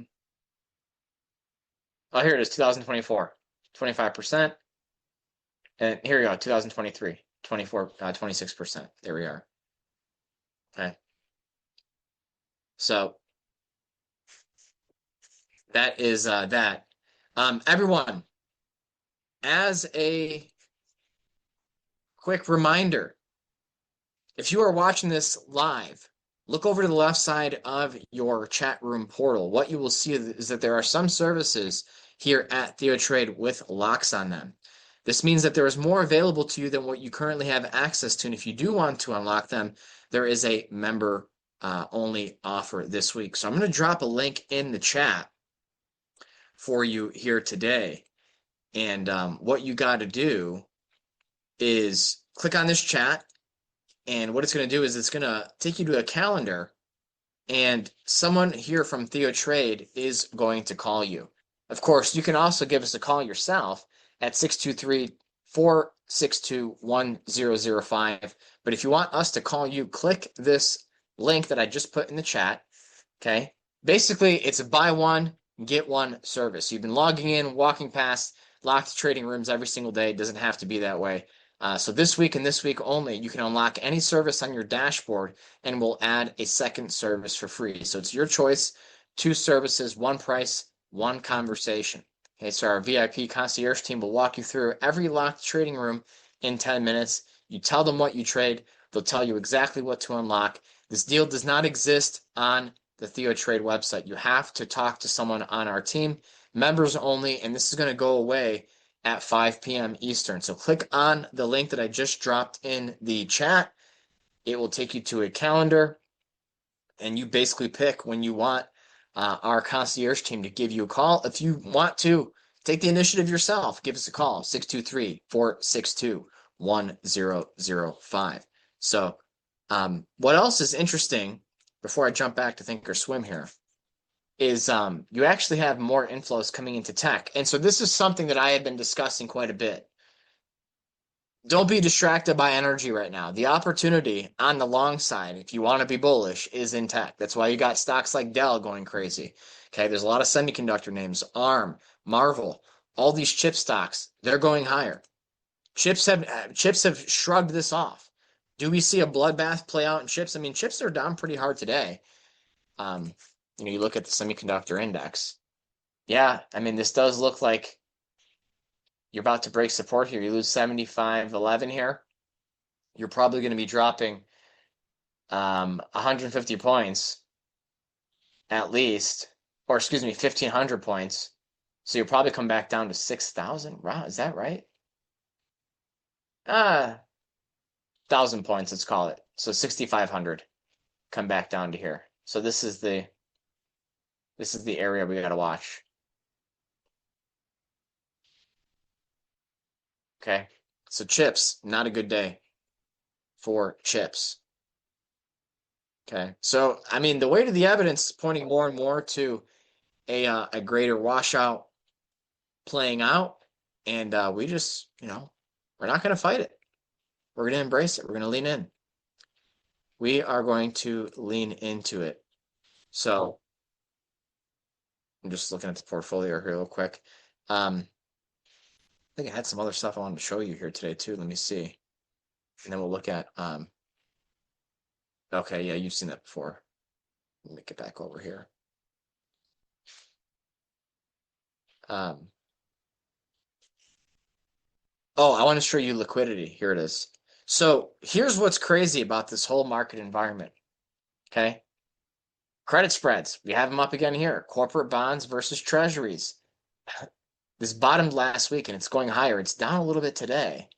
here it is, 2024, 25%. And here we go, 2023, 24, 26%. There we are. Okay. So that is that. Everyone, as a quick reminder, if you are watching this live, look over to the left side of your chat room portal. What you will see is that there are some services here at TheoTrade with locks on them. This means that there is more available to you than what you currently have access to. And if you do want to unlock them, there is a member only offer this week. So I'm going to drop a link in the chat for you here today. And what you got to do is click on this chat. And what it's going to do is it's going to take you to a calendar. And someone here from TheoTrade is going to call you. Of course, you can also give us a call yourself at 623-462-1005. But if you want us to call you, click this link that I just put in the chat. Okay. Basically, it's a buy one, get one service. You've been logging in, walking past locked trading rooms every single day. It doesn't have to be that way. So this week and this week only, you can unlock any service on your dashboard and we'll add a second service for free. So it's your choice, 2 services, 1 price, 1 conversation. Okay, so our VIP concierge team will walk you through every locked trading room in 10 minutes. You tell them what you trade. They'll tell you exactly what to unlock. This deal does not exist on the TheoTrade website. You have to talk to someone on our team, members only, and this is going to go away at 5 p.m. Eastern. So click on the link that I just dropped in the chat. It will take you to a calendar, and you basically pick when you want our concierge team to give you a call. If you want to take the initiative yourself, give us a call, 623-462-1005. So what else is interesting before I jump back to think or swim here, is you actually have more inflows coming into tech. And so this is something that I have been discussing quite a bit. Don't be distracted by energy right now. The opportunity on the long side, if you want to be bullish, is in tech. That's why you got stocks like Dell going crazy. Okay, there's a lot of semiconductor names, ARM, Marvel, all these chip stocks, they're going higher. Chips have shrugged this off. Do we see a bloodbath play out in chips? I mean, chips are down pretty hard today. You look at the semiconductor index. Yeah, I mean, this does look like you're about to break support here. You lose 75.11 here. You're probably going to be dropping 150 points at least, or excuse me, 1,500 points. So you'll probably come back down to 6,000. Wow, is that right? 1,000 points, let's call it. So 6,500 come back down to here. So this is the area we got to watch. Okay, so chips, not a good day for chips. Okay, so I mean, the weight of the evidence is pointing more and more to a greater washout playing out, and we just, we're not going to fight it. We're going to embrace it. We're going to lean in. We are going to lean into it. So I'm just looking at the portfolio here real quick. I think I had some other stuff I wanted to show you here today too. Let me see. And then we'll look at, okay, yeah, you've seen that before. Let me get back over here. Oh, I want to show you liquidity. Here it is. So here's what's crazy about this whole market environment. Okay. Credit spreads. We have them up again here. Corporate bonds versus treasuries. This bottomed last week and it's going higher. It's down a little bit today,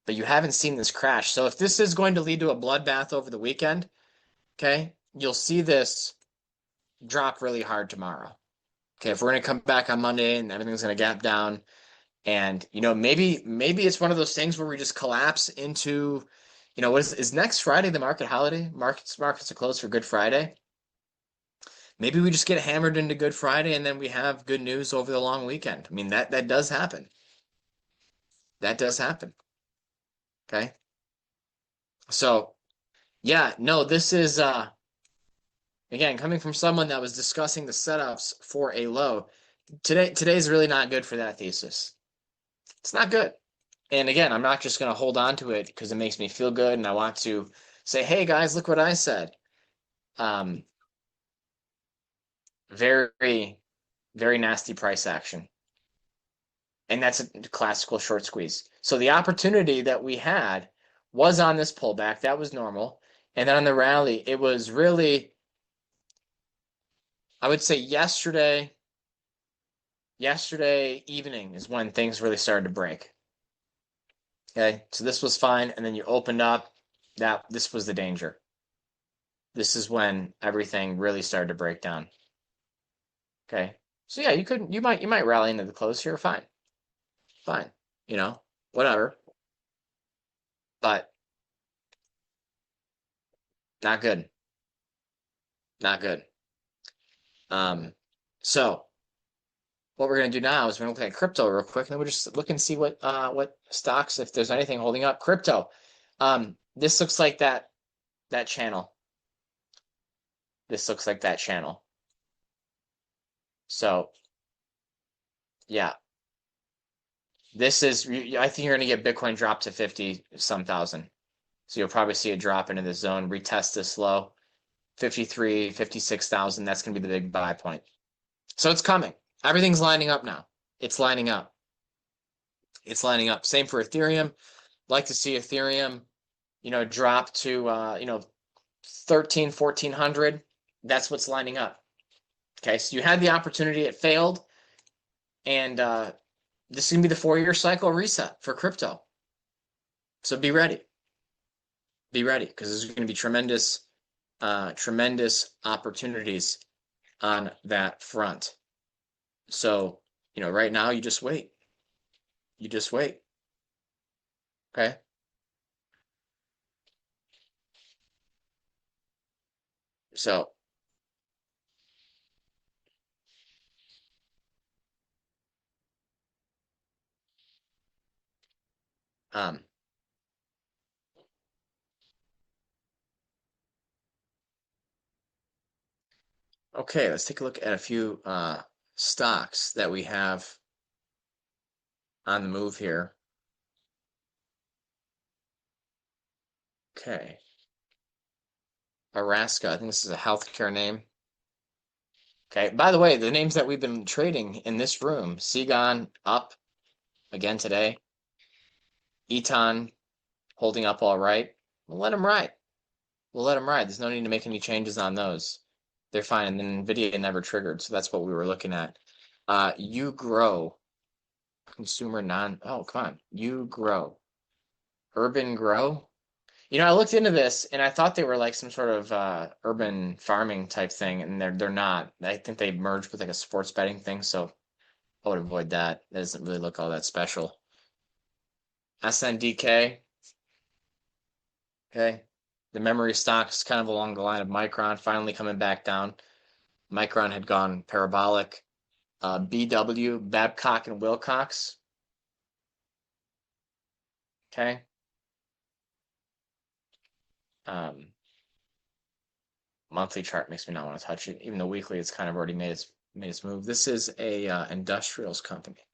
but you haven't seen this crash. So if this is going to lead to a bloodbath over the weekend, okay, you'll see this drop really hard tomorrow. Okay, if we're going to come back on Monday and everything's going to gap down, and maybe it's one of those things where we just collapse into, what is next Friday the market holiday? Markets are closed for Good Friday. Maybe we just get hammered into Good Friday and then we have good news over the long weekend. I mean, that does happen. That does happen. Okay. So, yeah, no, this is again coming from someone that was discussing the setups for a low. Today's really not good for that thesis. It's not good. And again, I'm not just going to hold on to it because it makes me feel good and I want to say, hey guys, look what I said. Very, very nasty price action. And that's a classical short squeeze. So the opportunity that we had was on this pullback. That was normal. And then on the rally, it was really, I would say yesterday evening is when things really started to break. Okay, so this was fine. And then you opened up, this was the danger. This is when everything really started to break down. Okay, so yeah, you might rally into the close here. Fine, whatever. But not good. Not good. So what we're gonna do now is we're gonna look at crypto real quick, and then we'll just look and see what stocks, if there's anything holding up. Crypto. This looks like that channel. This looks like that channel. So yeah. This is, I think you're gonna get Bitcoin drop to 50-some thousand. So you'll probably see it drop into this zone, retest this low. 53, 56,000. That's going to be the big buy point. So it's coming. Everything's lining up now. It's lining up. It's lining up. Same for Ethereum. Like to see Ethereum, drop to, 1,400. That's what's lining up. Okay. So you had the opportunity. It failed. And this is going to be the 4-year cycle reset for crypto. So be ready. Be ready, because there's going to be tremendous opportunities on that front. So, right now you just wait. You just wait. Okay. So, um, okay, let's take a look at a few stocks that we have on the move here. Okay. Araska, I think this is a healthcare name. Okay. By the way, the names that we've been trading in this room, Seagon up again today, Eton holding up all right. We'll let them ride. We'll let them ride. There's no need to make any changes on those. They're fine. And then NVIDIA never triggered, so that's what we were looking at. You grow. Consumer non. Oh, come on. You grow. Urban grow. I looked into this and I thought they were like some sort of urban farming type thing, and they're not. I think they merged with like a sports betting thing, so I would avoid that. That doesn't really look all that special. SNDK, okay. The memory stocks kind of along the line of Micron, finally coming back down. Micron had gone parabolic. BW, Babcock and Wilcox, okay. Um, Monthly chart makes me not want to touch it. Even though weekly, it's kind of already made its move. This is a industrials company.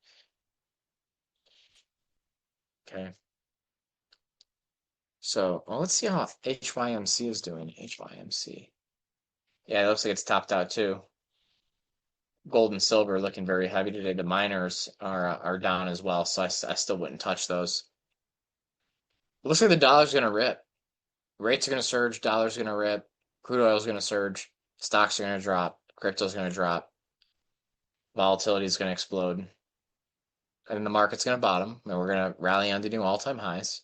Okay. So, well, let's see how HYMC is doing. HYMC. Yeah, it looks like it's topped out too. Gold and silver looking very heavy today. The miners are down as well, so I still wouldn't touch those. It looks like the dollar's going to rip. Rates are going to surge. Dollar's going to rip. Crude oil's going to surge. Stocks are going to drop. Crypto's going to drop. Volatility is going to explode. And the market's going to bottom, and we're going to rally on to new all-time highs.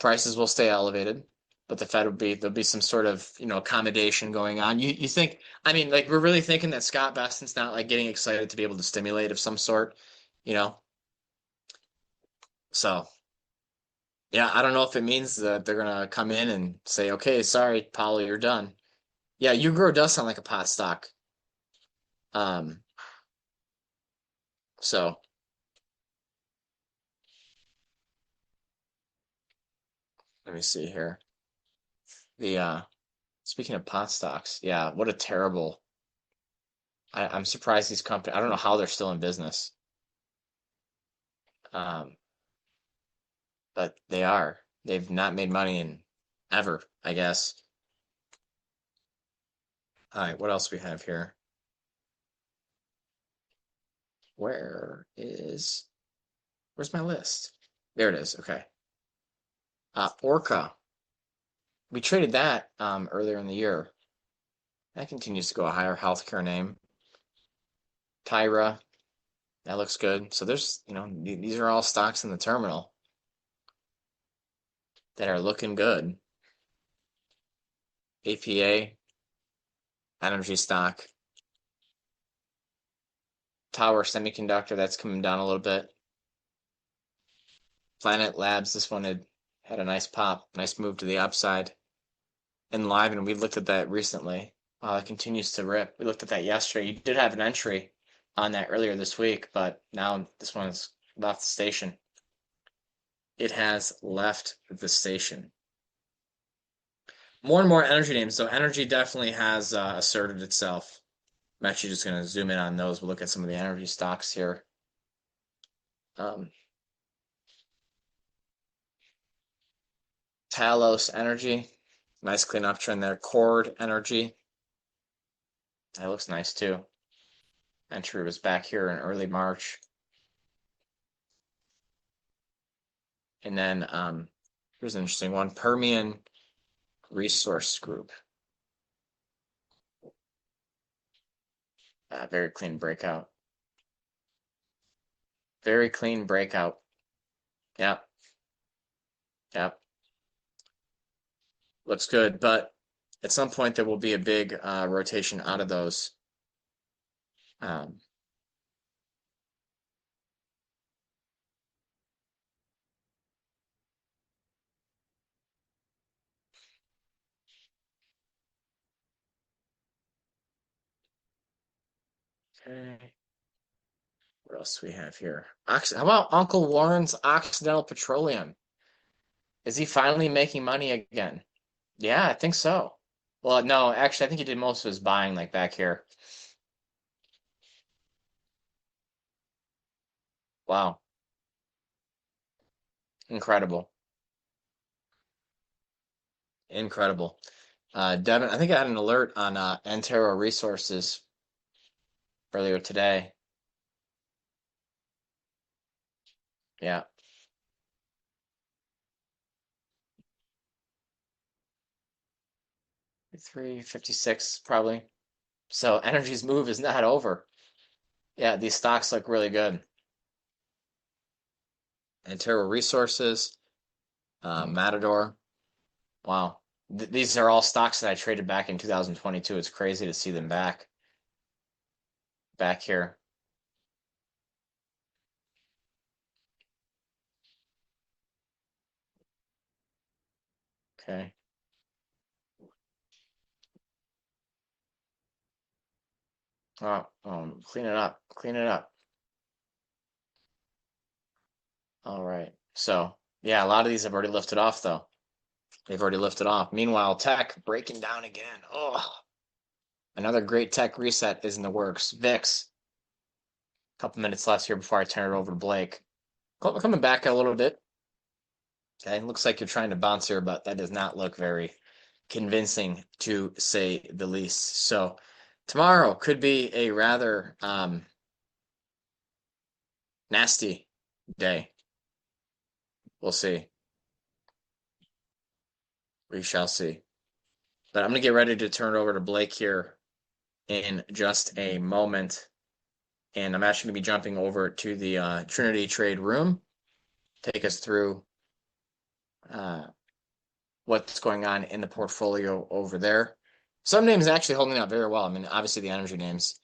Prices will stay elevated, but the Fed there'll be some sort of accommodation going on. You think, I mean, like, we're really thinking that Scott Bessent's not like getting excited to be able to stimulate of some sort, you know? So yeah, I don't know if it means that they're gonna come in and say, okay, sorry, Powell, you're done. Yeah,Ugro does sound like a pot stock. Um, so let me see here. The Speaking of pot stocks, yeah, what a terrible. I'm surprised these companies. I don't know how they're still in business. Um, but they are. They've not made money in ever, I guess. All right, what else we have here? Where's my list? There it is. Okay. Orca. We traded that earlier in the year. That continues to go a higher healthcare name. Tyra, that looks good. So there's, these are all stocks in the terminal that are looking good. APA, energy stock. Tower Semiconductor, that's coming down a little bit. Planet Labs, this one had a nice pop, nice move to the upside. Enliven, we looked at that recently. It continues to rip. We looked at that yesterday. You did have an entry on that earlier this week, but now this one's left the station. It has left the station. More and more energy names. So energy definitely has asserted itself. I'm actually just going to zoom in on those. We'll look at some of the energy stocks here. Talos Energy, nice clean uptrend there. Cord Energy, that looks nice too. Entry was back here in early March. And then here's an interesting one, Permian Resource Group. Very clean breakout. Very clean breakout. Yep. Yep. Looks good, but at some point there will be a big rotation out of those. Um, Okay. What else do we have here? How about Uncle Warren's Occidental Petroleum? Is he finally making money again? Yeah, I think so. Well, no, actually, I think he did most of his buying like back here. Wow, incredible, incredible. Devin, I think I had an alert on Antero Resources earlier today. Yeah, 356 probably. So energy's move is not over. Yeah, these stocks look really good. Antero Resources, Matador. Wow. These are all stocks that I traded back in 2022. It's crazy to see them back here. Okay. Oh, clean it up. Clean it up. All right. So, yeah, a lot of these have already lifted off though. They've already lifted off. Meanwhile, tech breaking down again. Oh, another great tech reset is in the works. VIX. A couple minutes left here before I turn it over to Blake. Coming back a little bit. Okay, looks like you're trying to bounce here, but that does not look very convincing to say the least. So tomorrow could be a rather nasty day. We'll see. We shall see. But I'm gonna get ready to turn it over to Blake here in just a moment. And I'm actually gonna be jumping over to the Trinity Trade room, take us through uh, what's going on in the portfolio over there. Some names actually holding up very well. I mean, obviously the energy names.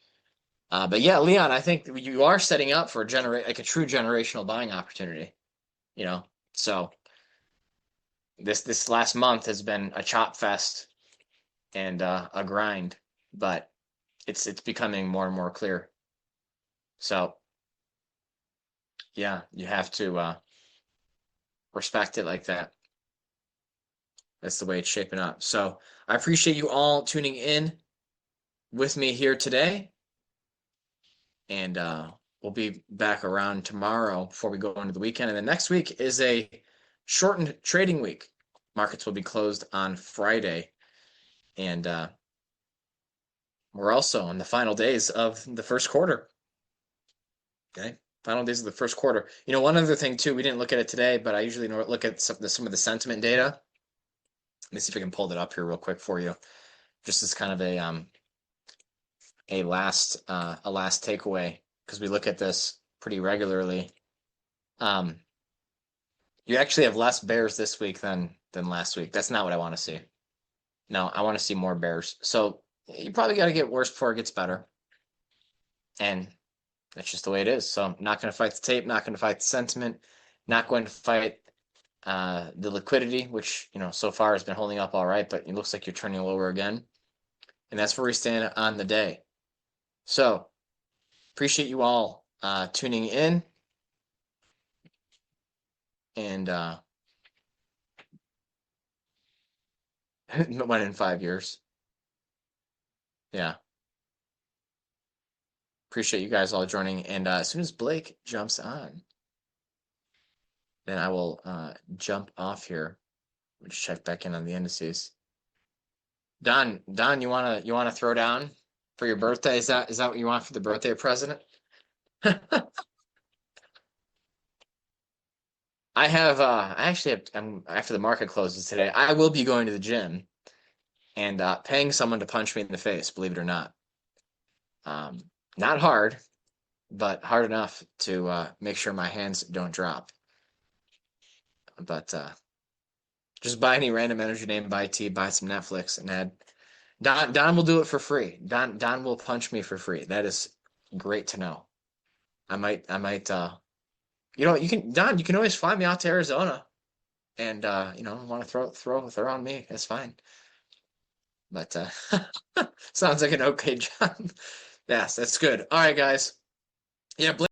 But yeah, Leon, I think you are setting up for like a true generational buying opportunity. You know, so this last month has been a chop fest and a grind, but it's becoming more and more clear. So yeah, you have to respect it like that. That's the way it's shaping up. So I appreciate you all tuning in with me here today, and we'll be back around tomorrow before we go into the weekend. And then next week is a shortened trading week. Markets will be closed on Friday, and we're also in the final days of the first quarter. Okay, final days of the first quarter. You know, one other thing too, we didn't look at it today, but I usually look at some of the sentiment data. Let me see if I can pull it up here real quick for you, just as kind of a last takeaway, because we look at this pretty regularly. Um, you actually have less bears this week than last week. That's not what I want to see. No, I want to see more bears. So you probably got to get worse before it gets better, and that's just the way it is. So I'm not going to fight the tape, not going to fight the sentiment, not going to fight the liquidity, which so far has been holding up all right, but it looks like you're turning lower again, and that's where we stand on the day. So appreciate you all tuning in, and 1 in 5 years. Yeah, appreciate you guys all joining, and as soon as Blake jumps on, then I will jump off here. We'll just check back in on the indices. Don, you wanna throw down for your birthday? Is that what you want for the birthday present? I actually have, after the market closes today, I will be going to the gym and paying someone to punch me in the face, believe it or not. Not hard, but hard enough to make sure my hands don't drop. But just buy any random energy name, buy tea, buy some Netflix, and add. Don will do it for free. Don will punch me for free. That is great to know. I might you can Don, you can always fly me out to Arizona and want to throw on me. That's fine. But sounds like an okay job. Yes, that's good. All right, guys. Yeah.